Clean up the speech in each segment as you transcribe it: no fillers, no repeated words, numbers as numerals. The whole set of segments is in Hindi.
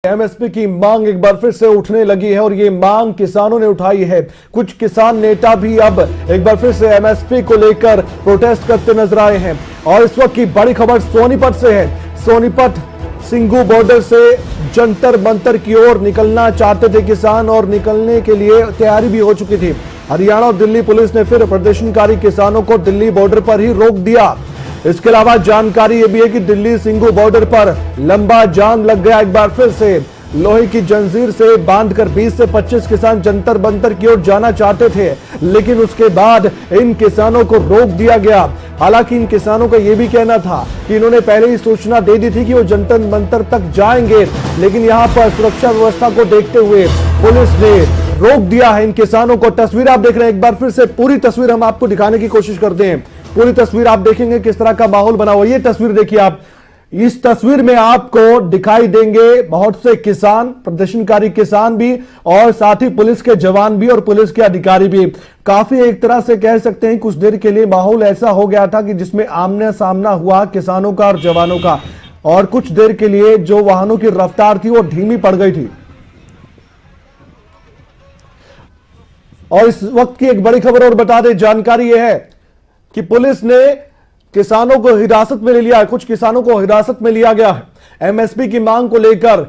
एमएसपी की मांग एक बार फिर से उठने लगी है और ये मांग किसानों ने उठाई है। कुछ किसान नेता भी अब एक बार फिर से एमएसपी को लेकर प्रोटेस्ट करते नजर आए हैं। और इस वक्त की बड़ी खबर सोनीपत से है। सोनीपत सिंगू बॉर्डर से जंतर मंतर की ओर निकलना चाहते थे किसान और निकलने के लिए तैयारी भी हो चुकी थी। हरियाणा और दिल्ली पुलिस ने फिर प्रदर्शनकारी किसानों को दिल्ली बॉर्डर पर ही रोक दिया। इसके अलावा जानकारी यह भी है कि दिल्ली सिंगू बॉर्डर पर लंबा जाम लग गया। एक बार फिर से लोहे की जंजीर से बांधकर 20 से 25 किसान जंतर मंतर की ओर जाना चाहते थे, लेकिन उसके बाद इन किसानों को रोक दिया गया। हालांकि इन किसानों का यह भी कहना था कि इन्होंने पहले ही सूचना दे दी थी कि वो जंतर मंतर तक जाएंगे, लेकिन यहां पर सुरक्षा व्यवस्था को देखते हुए पुलिस ने रोक दिया है इन किसानों को। तस्वीर आप देख रहे हैं, एक बार फिर से पूरी तस्वीर हम आपको दिखाने की कोशिश करते हैं। पूरी तस्वीर आप देखेंगे किस तरह का माहौल बना हुआ। ये तस्वीर देखिए आप। इस तस्वीर में आपको दिखाई देंगे बहुत से किसान, प्रदर्शनकारी किसान भी और साथ ही पुलिस के जवान भी और पुलिस के अधिकारी भी। काफी एक तरह से कह सकते हैं कुछ देर के लिए माहौल ऐसा हो गया था कि जिसमें आमने सामना हुआ किसानों का और जवानों का, और कुछ देर के लिए जो वाहनों की रफ्तार थी वो धीमी पड़ गई थी। और इस वक्त की एक बड़ी खबर और बता दें, जानकारी यह है कि पुलिस ने किसानों को हिरासत में ले लिया है। कुछ किसानों को हिरासत में लिया गया है एमएसपी की मांग को लेकर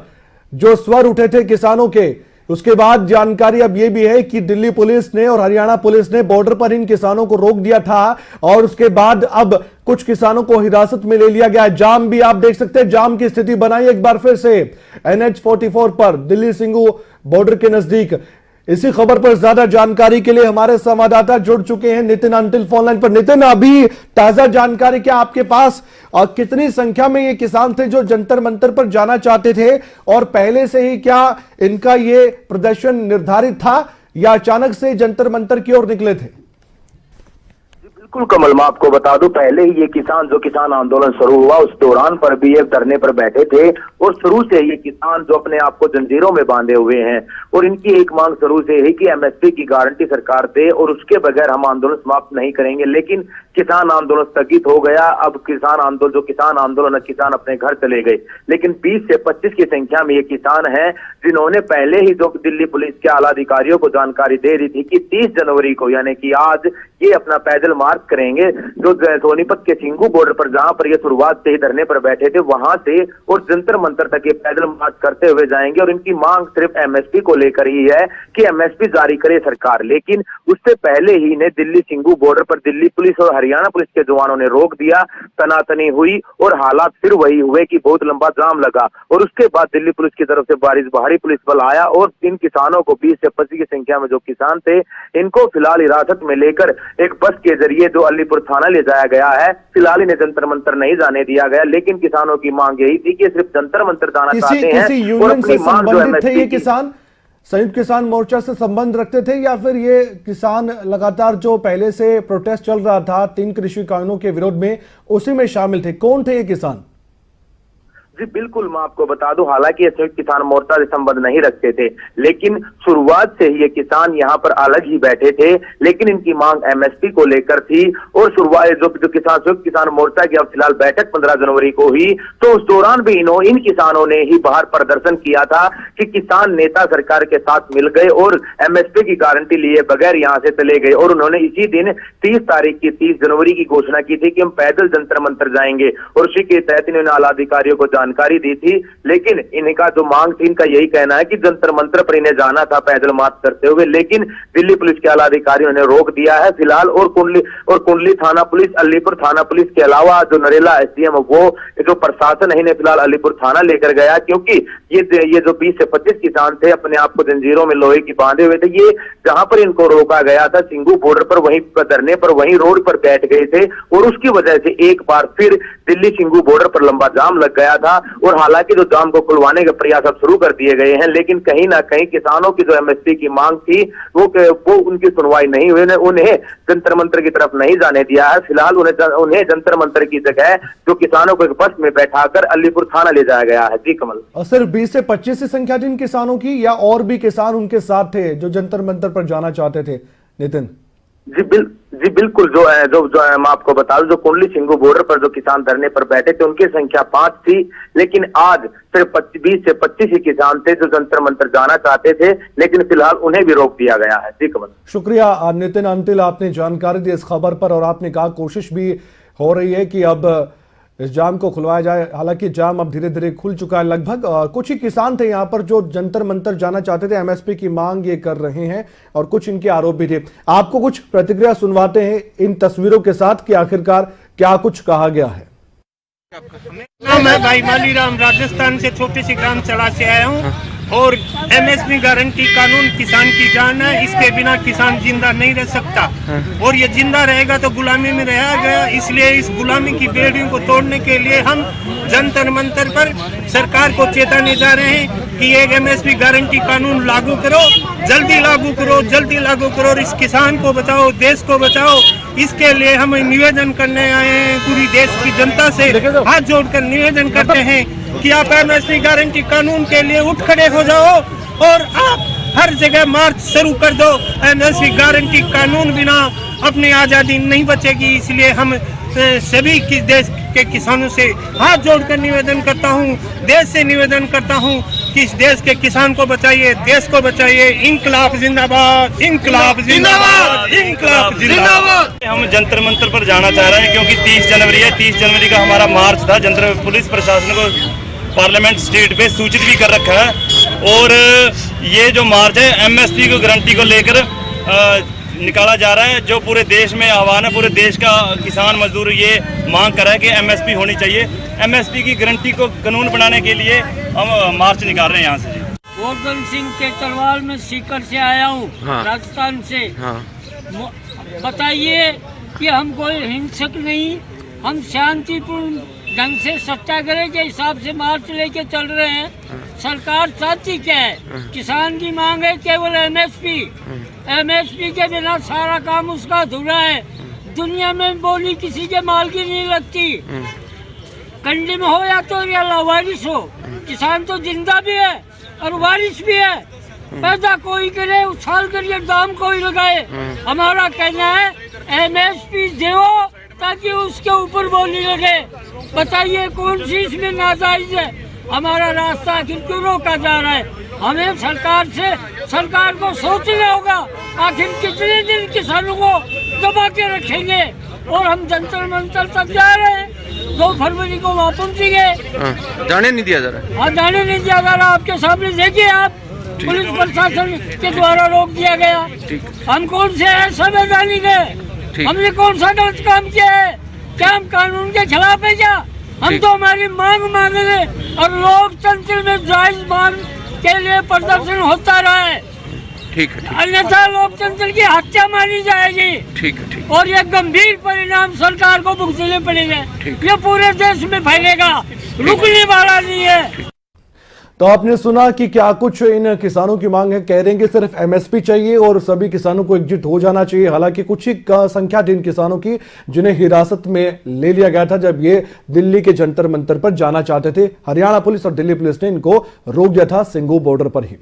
जो स्वर उठे थे किसानों के। उसके बाद जानकारी अब यह भी है कि दिल्ली पुलिस ने और हरियाणा पुलिस ने बॉर्डर पर इन किसानों को रोक दिया था और उसके बाद अब कुछ किसानों को हिरासत में ले लिया गया है। जाम भी आप देख सकते हैं, जाम की स्थिति बनाई एक बार फिर से NH 44 पर दिल्ली सिंगू बॉर्डर के नजदीक। इसी खबर पर ज्यादा जानकारी के लिए हमारे संवाददाता जुड़ चुके हैं नितिन अंतिल फोन लाइन पर। नितिन, अभी ताजा जानकारी क्या आपके पास, और कितनी संख्या में ये किसान थे जो जंतर मंतर पर जाना चाहते थे, और पहले से ही क्या इनका ये प्रदर्शन निर्धारित था या अचानक से जंतर मंतर की ओर निकले थे? बिल्कुल कमल, मैं आपको बता दूं, पहले ही ये किसान आंदोलन शुरू हुआ उस दौरान पर भी ये धरने पर बैठे थे और शुरू से ये किसान जो अपने आप को जंजीरों में बांधे हुए हैं और इनकी एक मांग शुरू से है कि एमएसपी की गारंटी सरकार दे और उसके बगैर हम आंदोलन समाप्त नहीं करेंगे। लेकिन किसान आंदोलन स्थगित हो गया। अब किसान आंदोलन किसान अपने घर चले गए। लेकिन 20 से 25 की संख्या में ये किसान हैं जिन्होंने पहले ही जो दिल्ली पुलिस के आला अधिकारियों को जानकारी दे दी थी कि 30 जनवरी को यानी कि आज ये अपना पैदल मार्च करेंगे जो सोनीपत के सिंगू बॉर्डर पर, जहां पर ये शुरुआत से ही धरने पर बैठे थे, वहां से और जंतर मंतर तक ये पैदल मार्च करते हुए जाएंगे। और इनकी मांग सिर्फ एमएसपी को लेकर ही है कि एमएसपी जारी करे सरकार। लेकिन उससे पहले ही ने दिल्ली सिंगू बॉर्डर पर दिल्ली पुलिस और हरियाणा पुलिस के जवानों ने रोक दिया, तनातनी हुई और हालात फिर वही हुए कि बहुत लंबा जाम लगा। और उसके बाद दिल्ली पुलिस की तरफ से भारी पुलिस बल आया और इन किसानों को 20 से 25 की संख्या में जो किसान थे इनको फिलहाल हिरासत में लेकर एक बस के जरिए जो अलीपुर थाना ले जाया गया है। फिलहाल इन्हें जंतर मंतर नहीं जाने दिया गया, लेकिन किसानों की मांग यही थी कि सिर्फ जंतर मंतर जाना चाहते हैं। किसी यूनियन से संबंधित थे ये किसान? संयुक्त किसान मोर्चा से संबंध रखते थे या फिर ये किसान लगातार जो पहले से प्रोटेस्ट चल रहा था 3 कृषि कानूनों के विरोध में उसी में शामिल थे? कौन थे ये किसान? जी बिल्कुल, मैं आपको बता दूं, हालांकि ये संयुक्त किसान मोर्चा से संबंध नहीं रखते थे, लेकिन शुरुआत से ही ये किसान यहाँ पर अलग ही बैठे थे। लेकिन इनकी मांग एमएसपी को लेकर थी और शुरुआत जो किसान संयुक्त किसान मोर्चा की अब फिलहाल बैठक 15 जनवरी को हुई, तो उस दौरान भी इन किसानों ने ही बाहर प्रदर्शन किया था कि किसान नेता सरकार के साथ मिल गए और एमएसपी की गारंटी लिए बगैर यहाँ से चले गए। और उन्होंने इसी दिन 30 जनवरी की घोषणा की थी कि हम पैदल जंतर मंतर जाएंगे और उसी के तहत इन्होंने आला अधिकारियों को जानकारी दी थी। लेकिन इनका जो मांग थी, इनका यही कहना है कि जंतर मंतर पर इन्हें जाना था पैदल मार्च करते हुए, लेकिन दिल्ली पुलिस के आला अधिकारियों ने रोक दिया है फिलहाल। और कुंडली थाना पुलिस, अलीपुर थाना पुलिस के अलावा जो नरेला एसडीएम वो जो प्रशासन है इन्हें फिलहाल अलीपुर थाना लेकर गया, क्योंकि ये जो 20 से 25 किसान थे अपने आप को जंजीरों में लोहे की बांधे हुए थे, ये जहां पर इनको रोका गया था सिंगू बॉर्डर पर, वहीं धरने पर वहीं रोड पर बैठ गए थे और उसकी वजह से एक बार फिर दिल्ली सिंगू बॉर्डर पर लंबा जाम लग गया था। और हालांकि जो जाम को खुलवाने के प्रयास अब शुरू कर दिए गए हैं, लेकिन कहीं ना कहीं किसानों की जो एमएसपी की मांग थी वो उनकी सुनवाई नहीं हुई। उन्हें जंतर मंतर की तरफ नहीं जाने दिया है। फिलहाल उन्हें जंतर मंतर की जगह जो किसानों को एक बस में बैठाकर अलीपुर थाना ले जाया गया है। जी कमल, और सिर्फ 20 से 25 की संख्या थी इन किसानों की या और भी किसान उनके साथ थे जो जंतर मंतर पर जाना चाहते थे? नितिन जी बिल्कुल, जो मैं आपको बता दूं, जो कुंडली सिंगू बॉर्डर पर जो किसान धरने पर बैठे थे उनकी संख्या 5 थी, लेकिन आज सिर्फ 20 से 25 ही किसान थे जो जंतर मंतर जाना चाहते थे, लेकिन फिलहाल उन्हें भी रोक दिया गया है। जी कमल। शुक्रिया नितिन अंतिल, आपने जानकारी दी इस खबर पर, और आपने कहा कोशिश भी हो रही है कि अब इस जाम को खुलवाया जाए। हालांकि जाम अब धीरे धीरे खुल चुका है लगभग। कुछ ही किसान थे यहाँ पर जो जंतर मंतर जाना चाहते थे, एमएसपी की मांग ये कर रहे हैं, और कुछ इनके आरोप भी थे। आपको कुछ प्रतिक्रिया सुनवाते हैं इन तस्वीरों के साथ कि आखिरकार क्या कुछ कहा गया है। नाम है भाई मालीराम, राजस्थान से छोटे से ग्राम चला से आया हूँ, और एमएसपी गारंटी कानून किसान की जान है, इसके बिना किसान जिंदा नहीं रह सकता, और ये जिंदा रहेगा तो गुलामी में रहा गया। इसलिए इस गुलामी की बेड़ियों को तोड़ने के लिए हम जंतर मंतर पर सरकार को चेताने जा रहे हैं कि एक एमएसपी गारंटी कानून लागू करो, जल्दी लागू करो, जल्दी लागू करो, और इस किसान को बचाओ, देश को बचाओ। इसके लिए हम निवेदन करने आए हैं, पूरी देश की जनता से हाथ जोड़कर निवेदन करते हैं कि आप एमएसपी गारंटी कानून के लिए उठ खड़े हो जाओ, और आप हर जगह मार्च शुरू कर दो। एमएसपी गारंटी कानून बिना अपनी आजादी नहीं बचेगी। इसलिए हम सभी देश के किसानों से हाथ जोड़कर निवेदन करता हूं, देश से निवेदन करता हूं कि इस देश के किसान को बचाइए, देश को बचाइए। इंकलाब जिंदाबाद, इंकलाब जिंदाबाद, इंकलाब जिंदाबाद। हम जंतर मंतर पर जाना चाह रहे हैं क्योंकि 30 जनवरी है। 30 जनवरी का हमारा मार्च था। जंतर पुलिस प्रशासन को पार्लियामेंट स्ट्रीट पे सूचित भी कर रखा है, और ये जो मार्च है एमएसपी को गारंटी को लेकर निकाला जा रहा है, जो पूरे देश में आह्वान है। पूरे देश का किसान मजदूर ये मांग कर रहा है कि एमएसपी होनी चाहिए। एमएसपी की गारंटी को कानून बनाने के लिए हम मार्च निकाल रहे हैं यहाँ से। गोवर्धन सिंह के तलवार में सीकर से आया हूँ, राजस्थान से। बताइए कि हम कोई हिंसक नहीं, हम शांतिपूर्ण ढंग से सत्याग्रह के हिसाब से मार्च लेके चल रहे हैं। सरकार चाहती क्या है? किसान की मांग है केवल एमएसपी। एमएसपी के बिना सारा काम उसका अधूरा है। दुनिया में बोली किसी के माल की नहीं लगती, कंडी में हो या तो या लावारिस हो। किसान तो जिंदा भी है और वारिस भी है। पैदा कोई करे, उछाल कर ये दाम कोई लगाए। हमारा कहना है एमएसपी दो ताकि उसके ऊपर बोली लगे। बताइए कौन सी इसमें नाजायज है? हमारा रास्ता आखिर क्यों रोका जा रहा है? हमें सरकार को सोचना होगा आखिर कितने दिन किसानों को दबा के रखेंगे। और हम जंतर मंतर तक जा रहे हैं, 2 फरवरी को वहाँ पहुँचेंगे। जाने नहीं दिया जा रहा। हाँ, जाने नहीं दिया जा रहा। आपके सामने देखिए, आप पुलिस प्रशासन के द्वारा रोक दिया गया। हम कौन से है संवैधानिक है? हमने कौन सा गलत काम किया है? क्या हम कानून के खिलाफ है क्या? हम तो हमारी मांग मांग रहे, और लोकतंत्र में जायज मांग के लिए प्रदर्शन होता रहा है। ठीक है, अन्यथा लोकतंत्र की हत्या मानी जाएगी। ठीक है, ठीक। और ये गंभीर परिणाम सरकार को भुगतने पड़ेंगे। ये पूरे देश में फैलेगा, रुकने वाला नहीं है। तो आपने सुना कि क्या कुछ इन किसानों की मांग है। कह रहे हैं कि सिर्फ एमएसपी चाहिए और सभी किसानों को एकजुट हो जाना चाहिए। हालांकि कुछ ही संख्या थी इन किसानों की जिन्हें हिरासत में ले लिया गया था जब ये दिल्ली के जंतर मंतर पर जाना चाहते थे। हरियाणा पुलिस और दिल्ली पुलिस ने इनको रोक दिया था सिंगू बॉर्डर पर ही।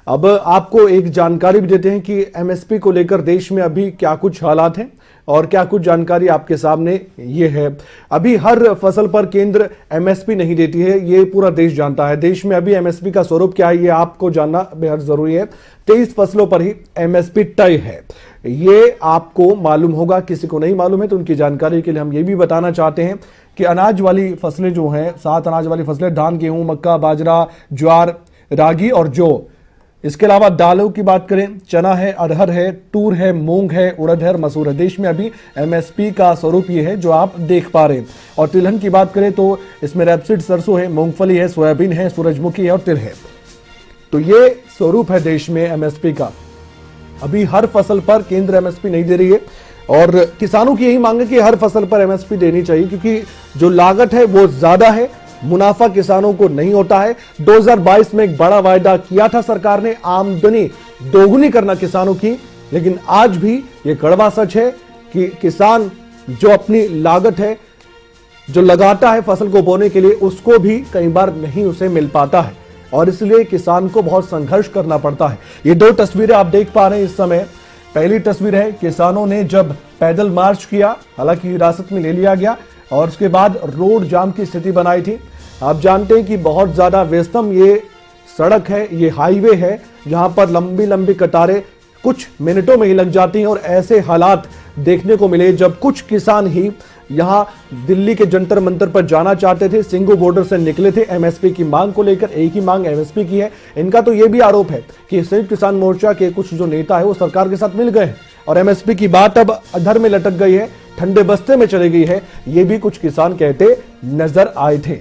अब आपको एक जानकारी भी देते हैं कि एमएसपी को लेकर देश में अभी क्या कुछ हालात हैं और क्या कुछ जानकारी आपके सामने ये है। अभी हर फसल पर केंद्र एमएसपी नहीं देती है, ये पूरा देश जानता है। देश में अभी एमएसपी का स्वरूप क्या है ये आपको जानना बेहद जरूरी है। 23 फसलों पर ही एमएसपी तय है, ये आपको मालूम होगा। किसी को नहीं मालूम है तो उनकी जानकारी के लिए हम ये भी बताना चाहते हैं कि अनाज वाली फसलें जो हैं, 7 अनाज वाली फसलें, धान, गेहूं, मक्का, बाजरा, ज्वार, रागी और जौ। इसके अलावा दालों की बात करें, चना है, अरहर है, तूर है, मूंग है, उड़द है, मसूर है। देश में अभी एमएसपी का स्वरूप ये है जो आप देख पा रहे हैं। और तिलहन की बात करें तो इसमें रैपसीड, सरसों है, मूंगफली है, सोयाबीन है, सूरजमुखी है और तिल है। तो ये स्वरूप है देश में एमएसपी का। अभी हर फसल पर केंद्र एमएसपी नहीं दे रही है और किसानों की यही मांग है कि हर फसल पर एमएसपी देनी चाहिए, क्योंकि जो लागत है वो ज्यादा है, मुनाफा किसानों को नहीं होता है। 2022 में एक बड़ा वायदा किया था सरकार ने, आमदनी दोगुनी करना किसानों की, लेकिन आज भी ये कड़वा सच है कि किसान जो अपनी लागत है, जो लगाता है फसल को बोने के लिए, उसको भी कई बार नहीं उसे मिल पाता है और इसलिए किसान को बहुत संघर्ष करना पड़ता है। ये 2 तस्वीरें आप देख पा रहे हैं इस समय पहली तस्वीर है किसानों ने जब पैदल मार्च किया, हालांकि हिरासत में ले लिया गया और उसके बाद रोड जाम की स्थिति बनाई थी। आप जानते हैं कि बहुत ज्यादा व्यस्तम ये सड़क है, ये हाईवे है, जहां पर लंबी लंबी कतारें कुछ मिनटों में ही लग जाती हैं और ऐसे हालात देखने को मिले जब कुछ किसान ही यहां दिल्ली के जंतर मंतर पर जाना चाहते थे, सिंघू बॉर्डर से निकले थे एमएसपी की मांग को लेकर। एक ही मांग एमएसपी की है। इनका तो यह भी आरोप है कि संयुक्त किसान मोर्चा के कुछ जो नेता है वो सरकार के साथ मिल गए हैं और एमएसपी की बात अब अधर में लटक गई है, ठंडे बस्ते में चली गई है, ये भी कुछ किसान कहते नजर आए थे।